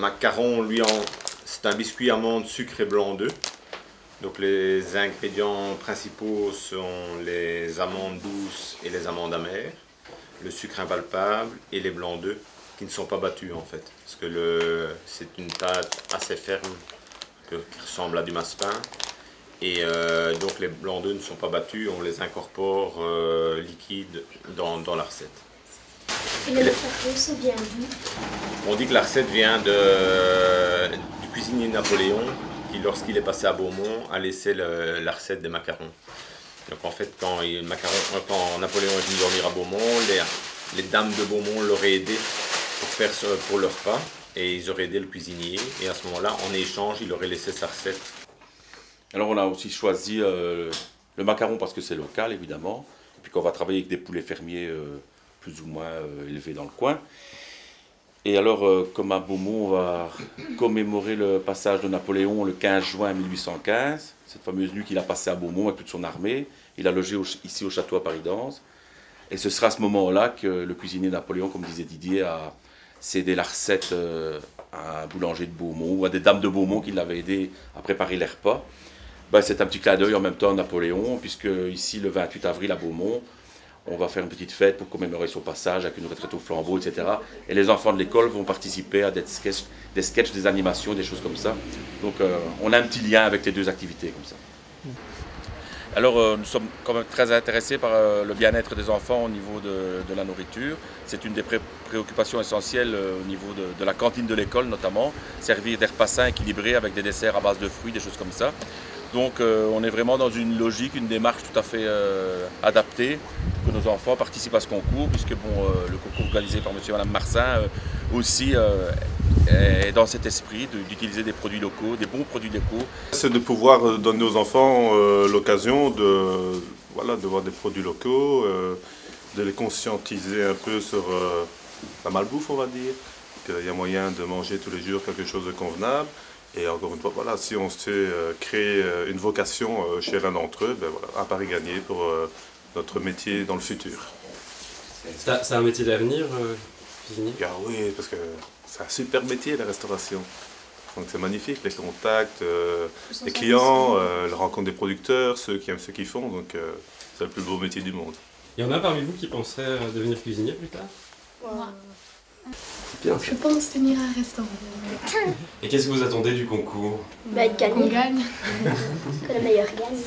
macaron, lui, c'est un biscuit amande, sucre et blanc d'œuf. Donc les ingrédients principaux sont les amandes douces et les amandes amères, le sucre impalpable et les blancs d'œufs qui ne sont pas battus en fait. Parce que c'est une pâte assez ferme qui ressemble à du massepain. Et donc les blancs d'œufs ne sont pas battus, on les incorpore liquides dans la recette. Et le macaron, ça vient d'où? On dit que la recette vient du cuisinier Napoléon qui, lorsqu'il est passé à Beaumont, a laissé la recette des macarons. Donc en fait, quand Napoléon est venu dormir à Beaumont, les dames de Beaumont l'auraient aidé pour leur repas et ils auraient aidé le cuisinier. Et à ce moment-là, en échange, il aurait laissé sa recette. Alors on a aussi choisi le macaron parce que c'est local évidemment, et puis qu'on va travailler avec des poulets fermiers plus ou moins élevés dans le coin. Et alors comme à Beaumont, on va commémorer le passage de Napoléon le 15 juin 1815, cette fameuse nuit qu'il a passée à Beaumont avec toute son armée. Il a logé ici au château à Paris-Danse. Et ce sera à ce moment-là que le cuisinier Napoléon, comme disait Didier, a cédé la recette à un boulanger de Beaumont ou à des dames de Beaumont qui l'avaient aidé à préparer les repas. Ben, c'est un petit clin d'œil en même temps à Napoléon, puisque ici, le 28 avril à Beaumont, on va faire une petite fête pour commémorer son passage avec une retraite au flambeau, etc. Et les enfants de l'école vont participer à des sketchs, des animations, des choses comme ça. Donc on a un petit lien avec les deux activités comme ça. Alors nous sommes quand même très intéressés par le bien-être des enfants au niveau de la nourriture. C'est une des préoccupations essentielles au niveau de la cantine de l'école notamment. Servir des repas sains équilibrés avec des desserts à base de fruits, des choses comme ça. Donc on est vraiment dans une logique, une démarche tout à fait adaptée pour que nos enfants participent à ce concours, puisque bon, le concours organisé par monsieur et madame Marsin aussi est dans cet esprit d'utiliser des produits locaux, des bons produits locaux. C'est de pouvoir donner aux enfants l'occasion de voir des produits locaux, de les conscientiser un peu sur la malbouffe, on va dire, qu'il y a moyen de manger tous les jours quelque chose de convenable. Et encore une fois, voilà, si on sait créer une vocation chez l'un d'entre eux, ben voilà, un pari gagné pour notre métier dans le futur. C'est un métier d'avenir, cuisinier? Ah oui, parce que c'est un super métier, la restauration. Donc c'est magnifique, les contacts, les clients, la rencontre des producteurs, ceux qui aiment ce qu'ils font, donc c'est le plus beau métier du monde. Il y en a parmi vous qui penseraient devenir cuisinier plus tard? Moi. Bien. Je pense tenir un restaurant. Et qu'est-ce que vous attendez du concours? Bah, de gagner. On gagne. Que le meilleur gagne.